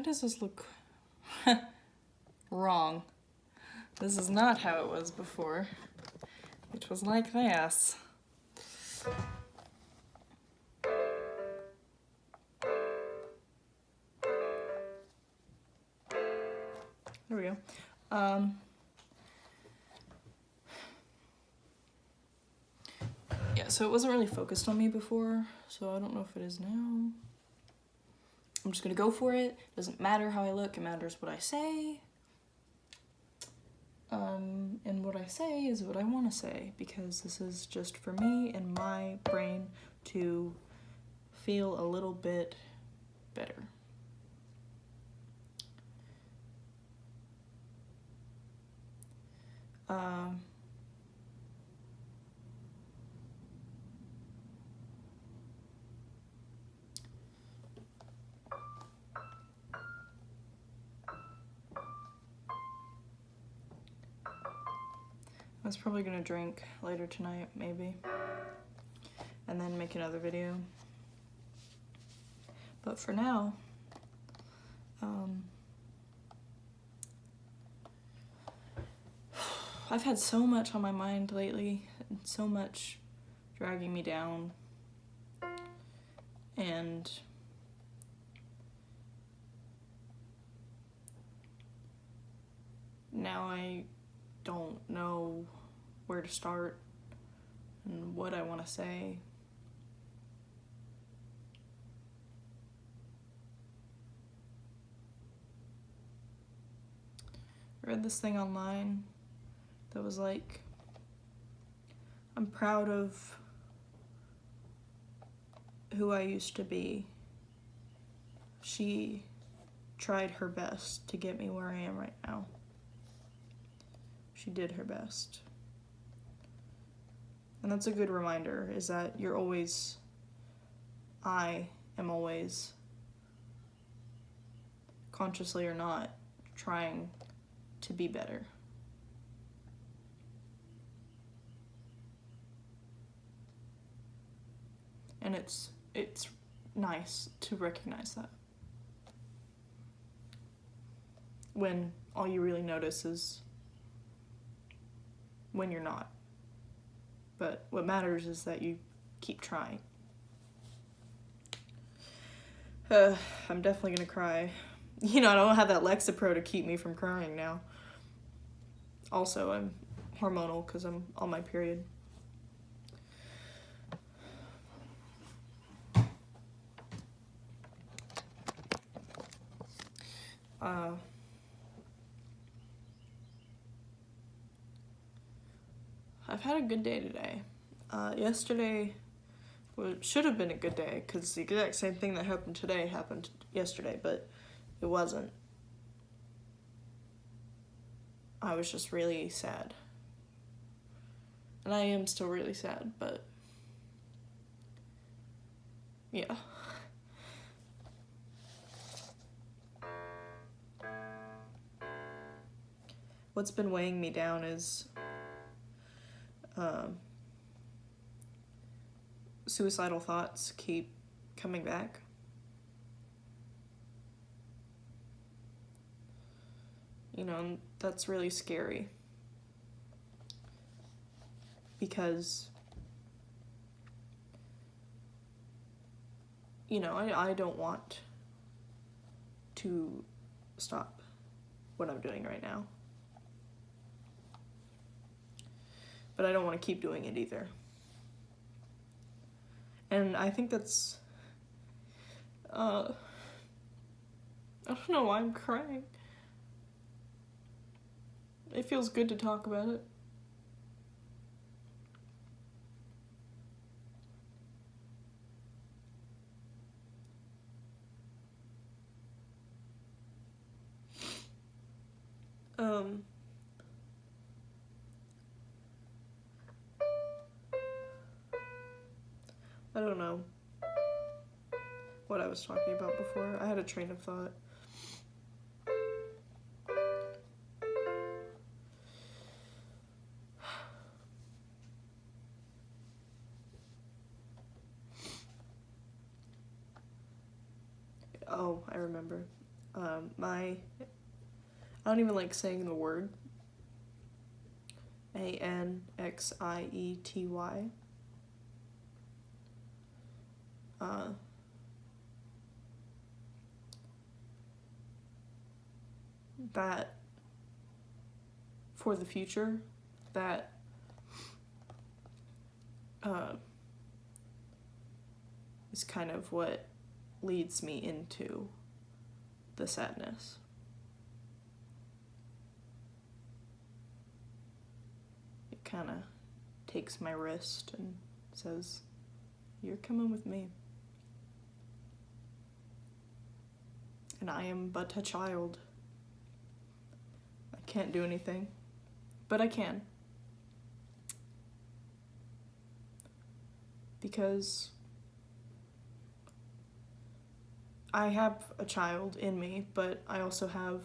Why does this look wrong? This is not how it was before. It was like this. There we go. Yeah, so it wasn't really focused on me before, so I don't know if it is now. I'm just gonna go for it. Doesn't matter how I look, it matters what I say. And what I say is what I want to say, because this is just for me and my brain to feel a little bit better. I was probably gonna drink later tonight, maybe, and then make another video. But for now, I've had so much on my mind lately, and so much dragging me down, and now I don't know where to start and what I want to say. I read this thing online that was like, I'm proud of who I used to be. She tried her best to get me where I am right now. She did her best. And that's a good reminder, is that I am always, consciously or not, trying to be better. And it's nice to recognize that. When all you really notice is when you're not. But what matters is that you keep trying. I'm definitely gonna cry. You know, I don't have that Lexapro to keep me from crying now. Also, I'm hormonal because I'm on my period. I've had a good day today. Yesterday should have been a good day, because the exact same thing that happened today happened yesterday, but it wasn't. I was just really sad. And I am still really sad, but yeah. What's been weighing me down is suicidal thoughts keep coming back. You know, and that's really scary. Because, you know, I don't want to stop what I'm doing right now. But I don't want to keep doing it either. And I think that's, I don't know why I'm crying. It feels good to talk about it. I don't know what I was talking about before. I had a train of thought. Oh, I remember. I don't even like saying the word. Anxiety. That for the future, that is kind of what leads me into the sadness. It kind of takes my wrist and says, "You're coming with me." And I am but a child. I can't do anything, but I can. Because I have a child in me, but I also have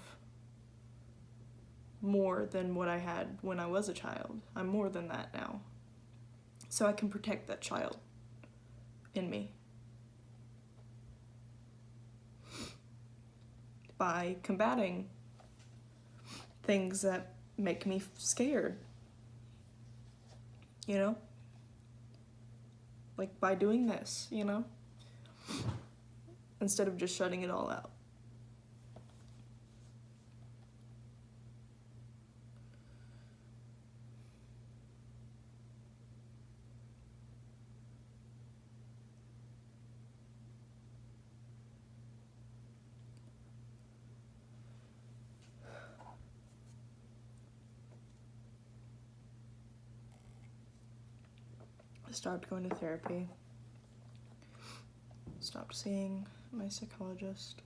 more than what I had when I was a child. I'm more than that now. So I can protect that child in me by combating things that make me scared. You know? Like by doing this, you know? Instead of just shutting it all out. I stopped going to therapy. Stopped seeing my psychologist.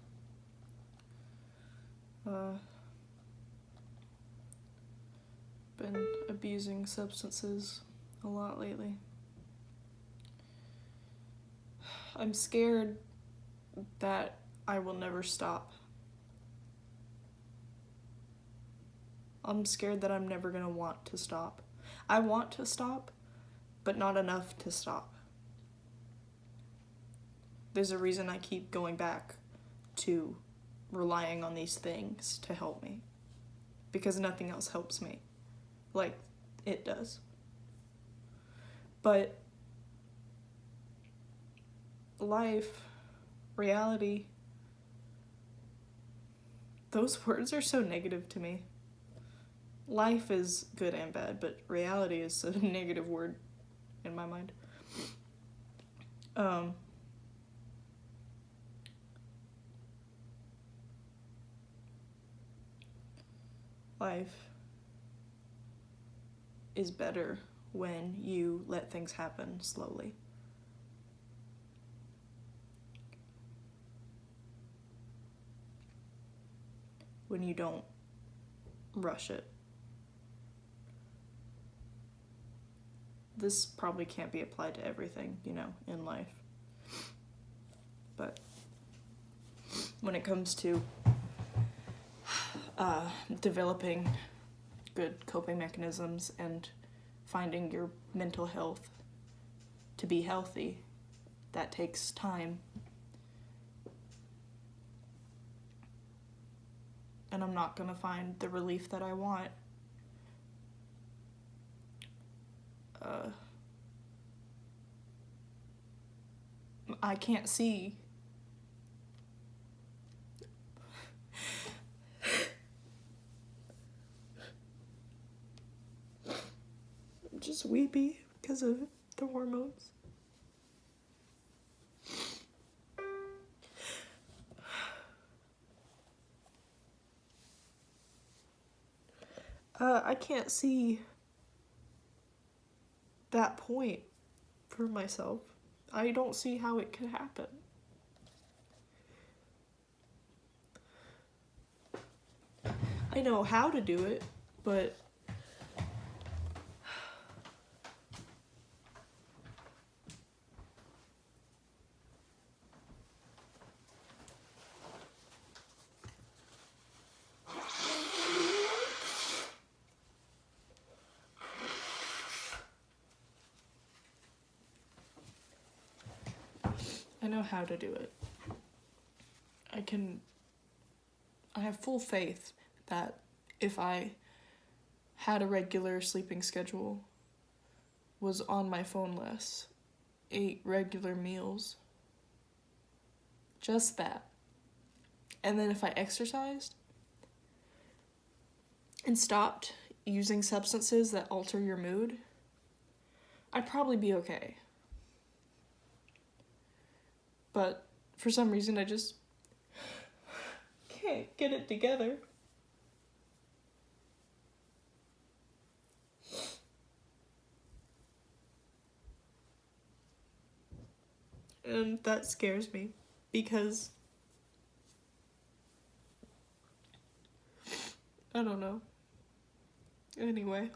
Been abusing substances a lot lately. I'm scared that I will never stop. I'm scared that I'm never gonna want to stop. I want to stop, but not enough to stop. There's a reason I keep going back to relying on these things to help me. Because nothing else helps me. Like it does. But life, reality, those words are so negative to me. Life is good and bad, but reality is a negative word in my mind. Life is better when you let things happen slowly. When you don't rush it. This probably can't be applied to everything, you know, in life. But when it comes to developing good coping mechanisms and finding your mental health to be healthy, that takes time. And I'm not gonna find the relief that I want I can't see I'm just weepy because of the hormones. I can't see that point for myself. I don't see how it could happen. I know how to do it, but I know how to do it. I can I have full faith that if I had a regular sleeping schedule, was on my phone less, ate regular meals, just that, and then if I exercised and stopped using substances that alter your mood, I'd probably be okay. But for some reason, I just can't get it together. And that scares me because I don't know. Anyway.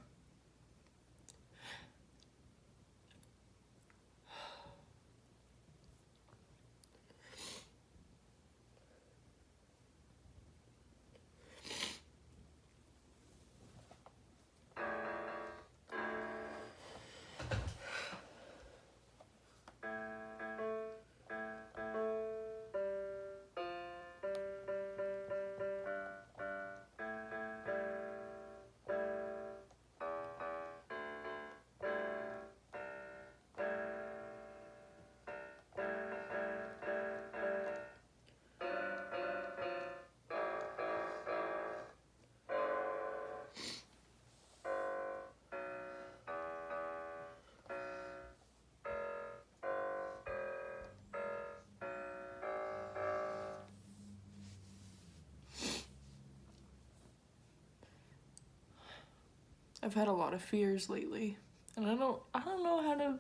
I've had a lot of fears lately, and I don't know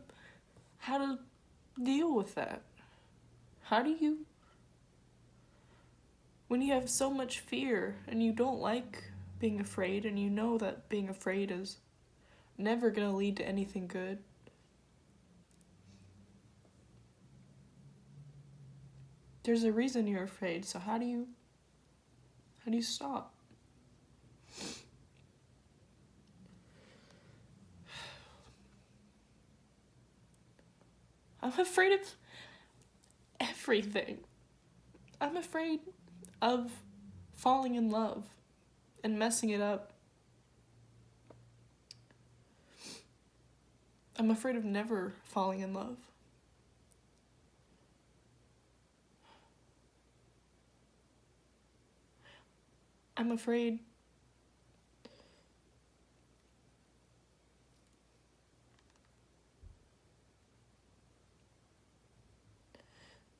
how to deal with that. How do you, when you have so much fear and you don't like being afraid and you know that being afraid is never going to lead to anything good? There's a reason you're afraid, so how do you stop? I'm afraid of everything. I'm afraid of falling in love and messing it up. I'm afraid of never falling in love. I'm afraid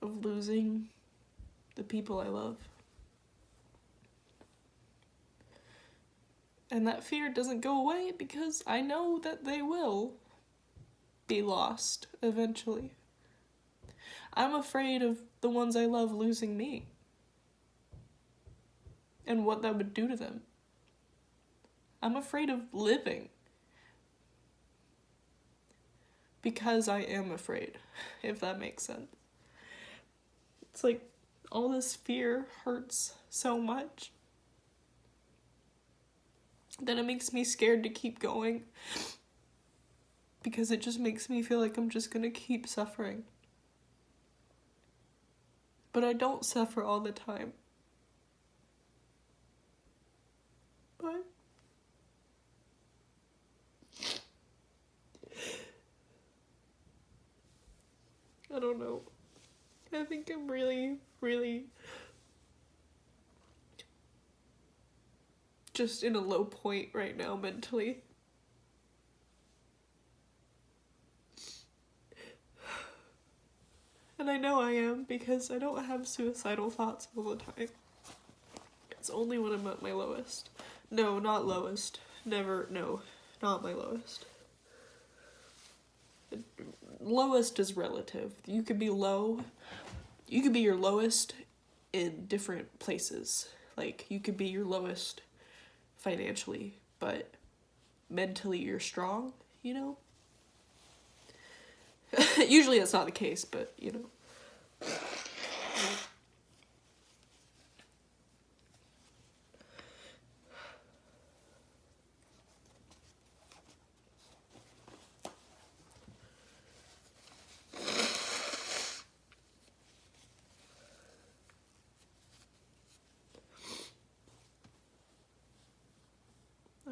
of losing the people I love. And that fear doesn't go away because I know that they will be lost eventually. I'm afraid of the ones I love losing me and what that would do to them. I'm afraid of living because I am afraid, if that makes sense. It's like all this fear hurts so much that it makes me scared to keep going because it just makes me feel like I'm just gonna keep suffering. But I don't suffer all the time. But I don't know. I think I'm really, really just in a low point right now mentally. And I know I am because I don't have suicidal thoughts all the time. It's only when I'm at my lowest. No, not lowest. Never, no, not my lowest. Lowest is relative. You could be low. You could be your lowest in different places. Like, you could be your lowest financially, but mentally you're strong, you know? Usually that's not the case, but, you know.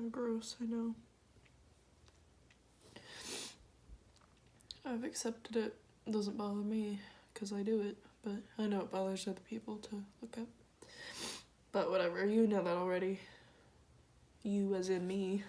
kind of gross, I know. I've accepted it. It doesn't bother me because I do it, but I know it bothers other people to look up. But whatever, you know that already. You as in me.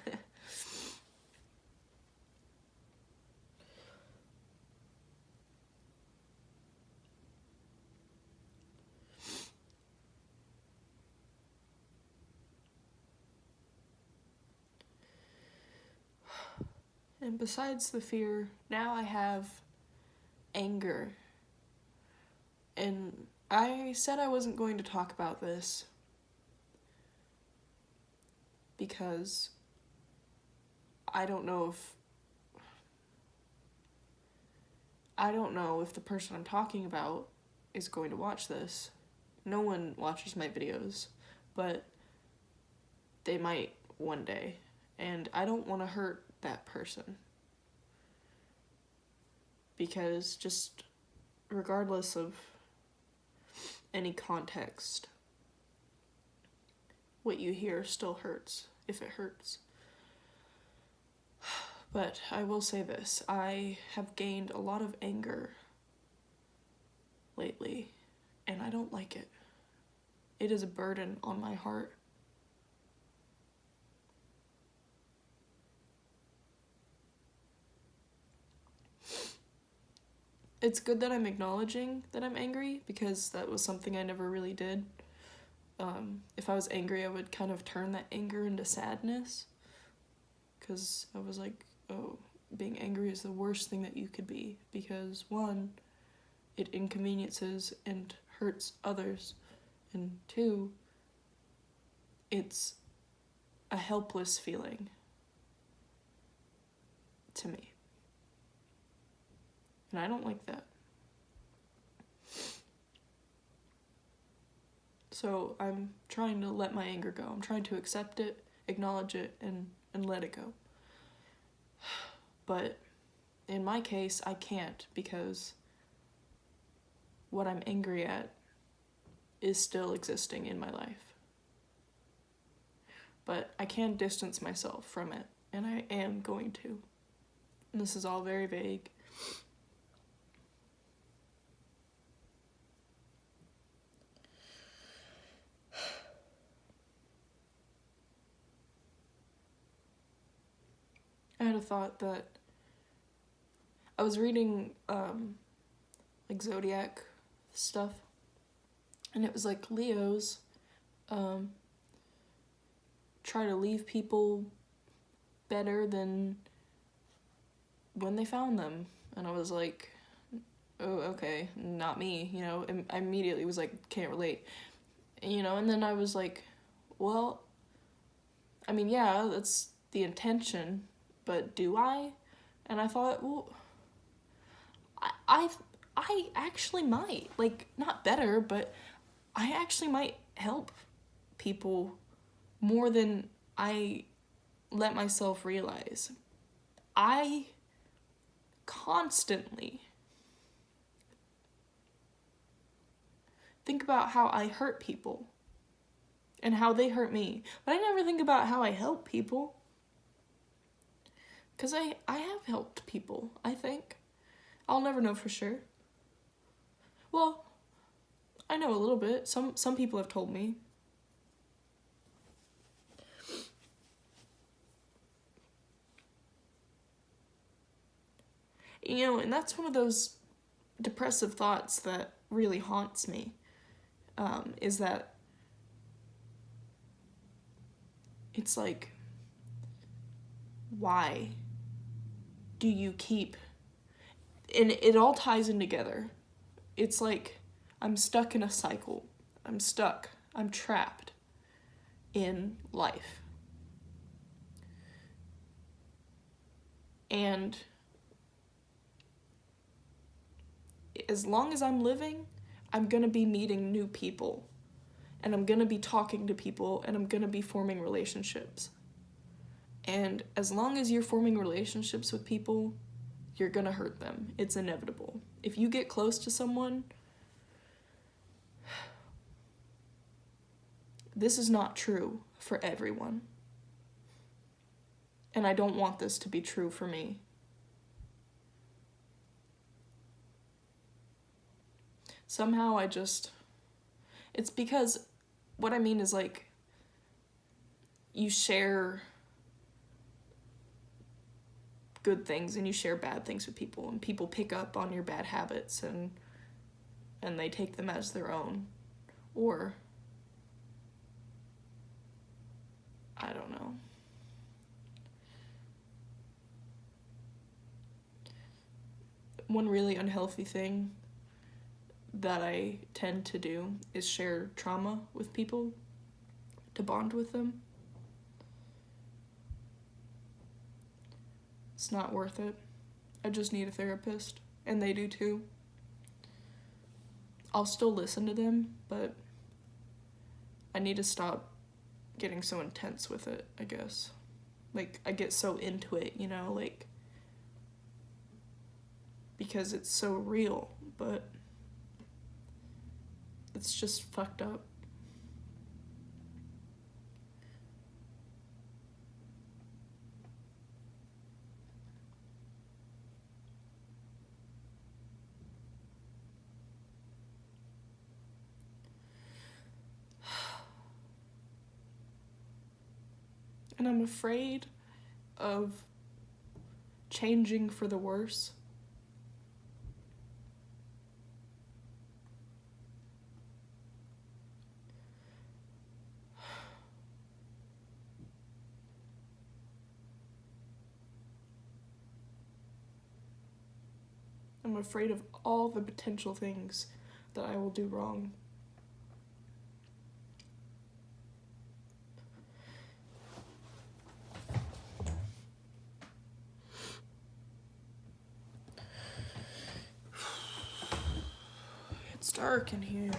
And besides the fear, now I have anger. And I said I wasn't going to talk about this because I don't know if the person I'm talking about is going to watch this. No one watches my videos, but they might one day. And I don't want to hurt that person. Because just regardless of any context, what you hear still hurts, if it hurts. But I will say this, I have gained a lot of anger lately, and I don't like it. It is a burden on my heart. It's good that I'm acknowledging that I'm angry, because that was something I never really did. If I was angry, I would kind of turn that anger into sadness, because I was like, oh, being angry is the worst thing that you could be, because one, it inconveniences and hurts others, and two, it's a helpless feeling to me. And I don't like that. So I'm trying to let my anger go. I'm trying to accept it, acknowledge it, and let it go. But in my case, I can't, because what I'm angry at is still existing in my life. But I can distance myself from it, and I am going to. And this is all very vague. I had a thought that I was reading like zodiac stuff, and it was like Leos try to leave people better than when they found them. And I was like, oh, okay, not me, you know. And I immediately was like, can't relate, you know. And then I was like, well, I mean, yeah, that's the intention, but do I? And I thought, well, I actually might, like, not better, but I actually might help people more than I let myself realize. I constantly think about how I hurt people and how they hurt me, but I never think about how I help people. Because I have helped people, I think. I'll never know for sure. Well, I know a little bit. Some people have told me. You know, and that's one of those depressive thoughts that really haunts me, is that it's like, why do you keep, and it all ties in together. It's like I'm stuck in a cycle. I'm trapped in life. And as long as I'm living, I'm gonna be meeting new people, and I'm gonna be talking to people, and I'm gonna be forming relationships. And as long as you're forming relationships with people, you're gonna hurt them. It's inevitable. If you get close to someone, this is not true for everyone. And I don't want this to be true for me. Somehow it's because what I mean is like you share good things and you share bad things with people, and people pick up on your bad habits and they take them as their own. Or I don't know. One really unhealthy thing that I tend to do is share trauma with people to bond with them. It's not worth it. I just need a therapist, and they do too. I'll still listen to them, but I need to stop getting so intense with it, I guess. Like, I get so into it, you know, like, because it's so real, but it's just fucked up. And I'm afraid of changing for the worse. I'm afraid of all the potential things that I will do wrong. It's dark in here.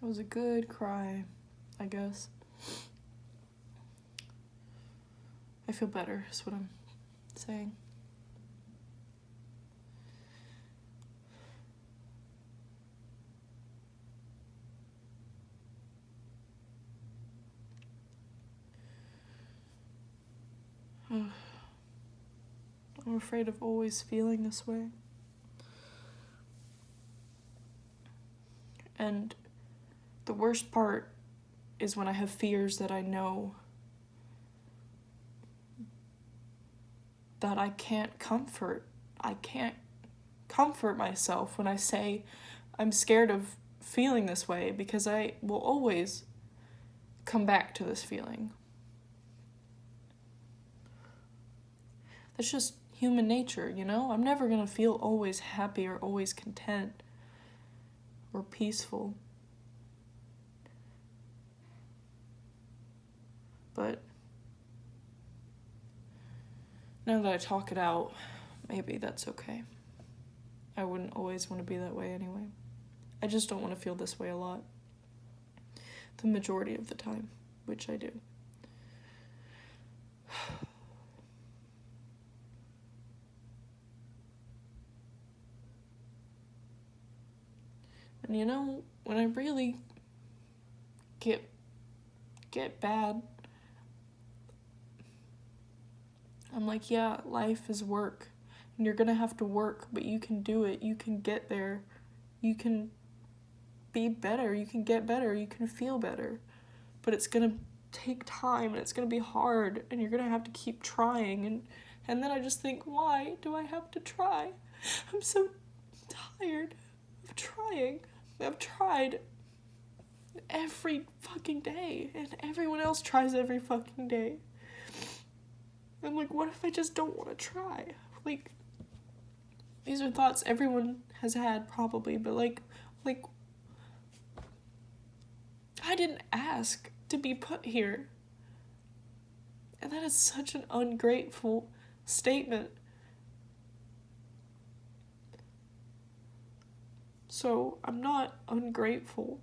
It was a good cry, I guess. I feel better, is what I'm saying. I'm afraid of always feeling this way. And the worst part is when I have fears that I know that I can't comfort. I can't comfort myself when I say I'm scared of feeling this way, because I will always come back to this feeling. That's just human nature, you know? I'm never gonna feel always happy or always content or peaceful. But now that I talk it out, maybe that's okay. I wouldn't always want to be that way anyway. I just don't want to feel this way a lot. The majority of the time, which I do. And you know, when I really get bad, I'm like, yeah, life is work. And you're gonna have to work, but you can do it. You can get there. You can be better. You can get better. You can feel better. But it's gonna take time, and it's gonna be hard, and you're gonna have to keep trying. And then I just think, why do I have to try? I'm so tired of trying. I've tried every fucking day, and everyone else tries every fucking day. I'm like, what if I just don't want to try? Like, these are thoughts everyone has had, probably, but like, I didn't ask to be put here. And that is such an ungrateful statement. So I'm not ungrateful,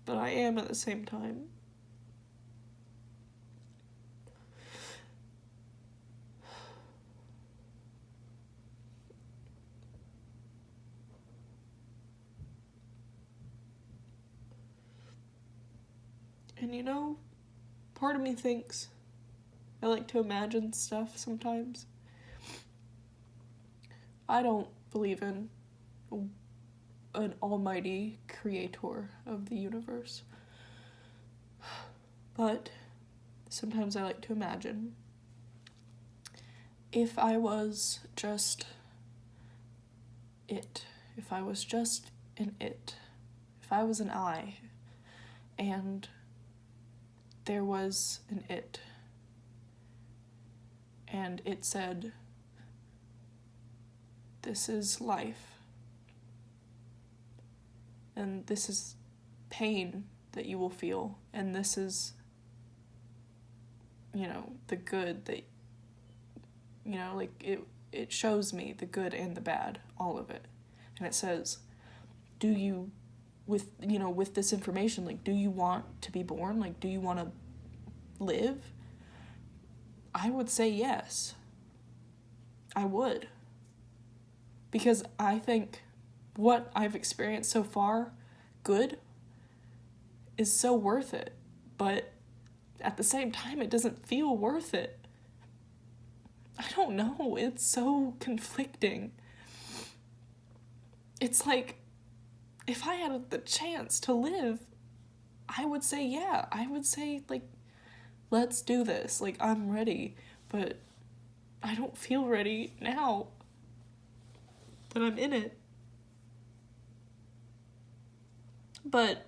but I am at the same time. And you know, part of me thinks I like to imagine stuff sometimes. I don't believe in an almighty creator of the universe. But sometimes I like to imagine if I was just it, if I was just an it, if I was an I, and there was an it, and it said, this is life, and this is pain that you will feel, and this is, you know, the good that, you know, like, it shows me the good and the bad, all of it. And it says, do you, with, you know, with this information, like, do you want to be born? Like, do you want to live? I would say yes. I would. Because I think what I've experienced so far, good, is so worth it. But at the same time, it doesn't feel worth it. I don't know. It's so conflicting. It's like, if I had the chance to live, I would say yeah. I would say, like, let's do this. Like, I'm ready. But I don't feel ready now that I'm in it. But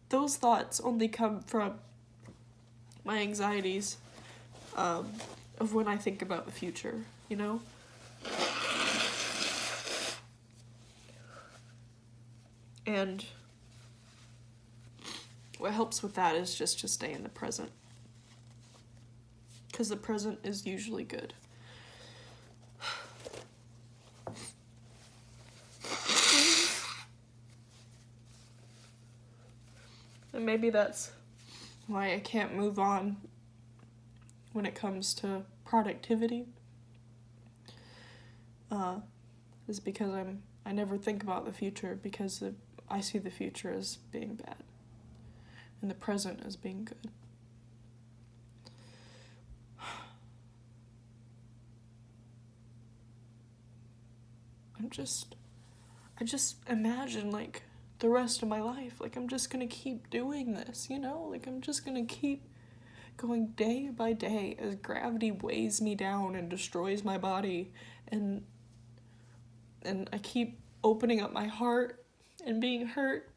those thoughts only come from my anxieties of when I think about the future, you know? And what helps with that is just to stay in the present. Because the present is usually good. And maybe that's why I can't move on when it comes to productivity. Is because I never think about the future, because I see the future as being bad and the present as being good. I just imagine, like, the rest of my life, like, I'm just gonna keep doing this, you know? Like, I'm just gonna keep going day by day as gravity weighs me down and destroys my body, and I keep opening up my heart and being hurt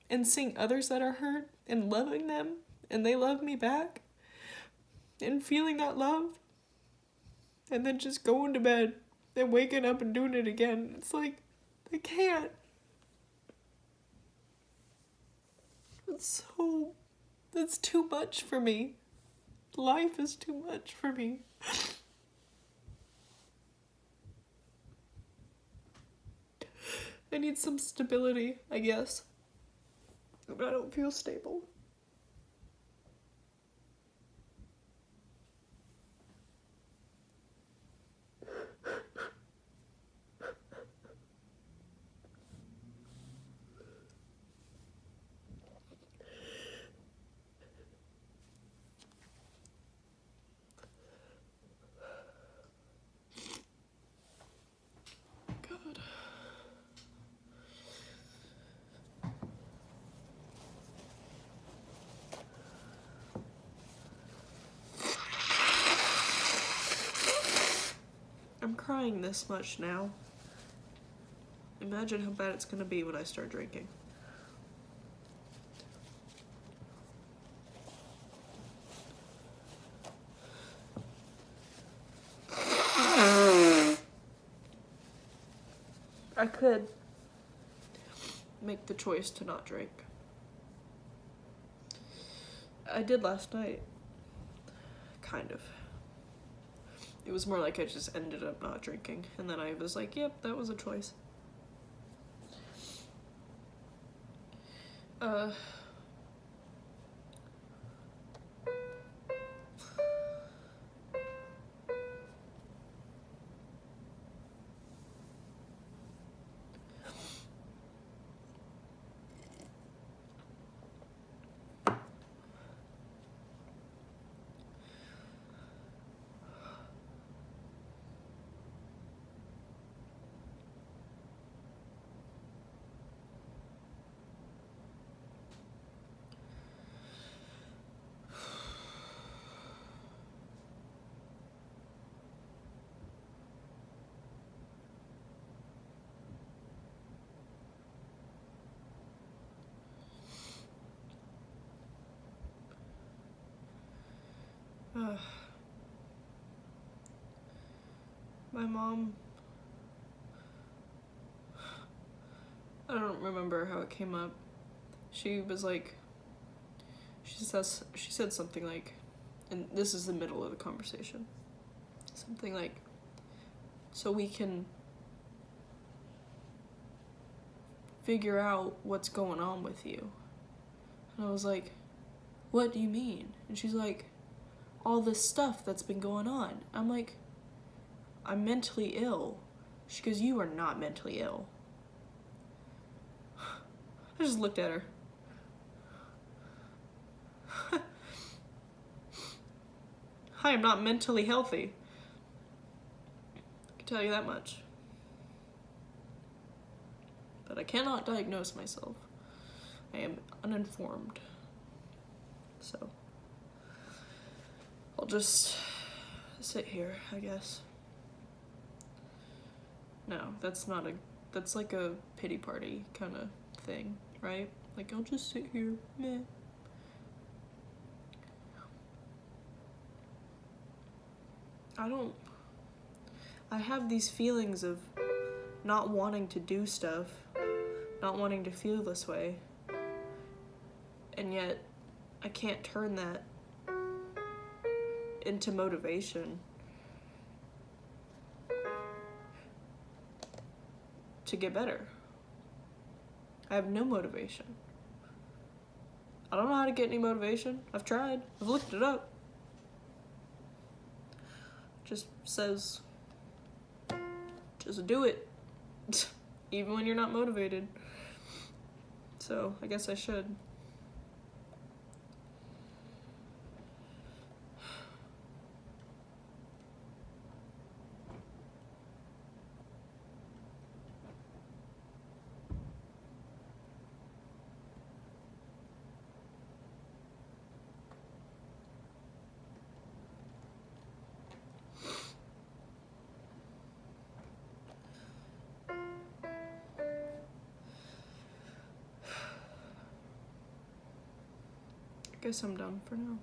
and seeing others that are hurt and loving them and they love me back and feeling that love, and then just going to bed and waking up and doing it again. It's like, I can't. That's too much for me. Life is too much for me. I need some stability, I guess. But I don't feel stable. God. I'm crying this much now. Imagine how bad it's gonna be when I start drinking. I could make the choice to not drink. I did last night. Kind of. It was more like I just ended up not drinking, and then I was like, yep, that was a choice. My mom, I don't remember how it came up. She was like, she said something like, and this is the middle of the conversation, something like, so we can figure out what's going on with you. And I was like, what do you mean? And she's like, all this stuff that's been going on. I'm like, I'm mentally ill. She goes, you are not mentally ill. I just looked at her. I am not mentally healthy. I can tell you that much. But I cannot diagnose myself. I am uninformed. So I'll just sit here, I guess. No, that's like a pity party kind of thing, right? Like, I'll just sit here, meh. I have these feelings of not wanting to do stuff, not wanting to feel this way, and yet I can't turn that into motivation to get better. I have no motivation. I don't know how to get any motivation. I've tried. I've looked it up. Just says, just do it. Even when you're not motivated. So I guess I should. I guess I'm done for now.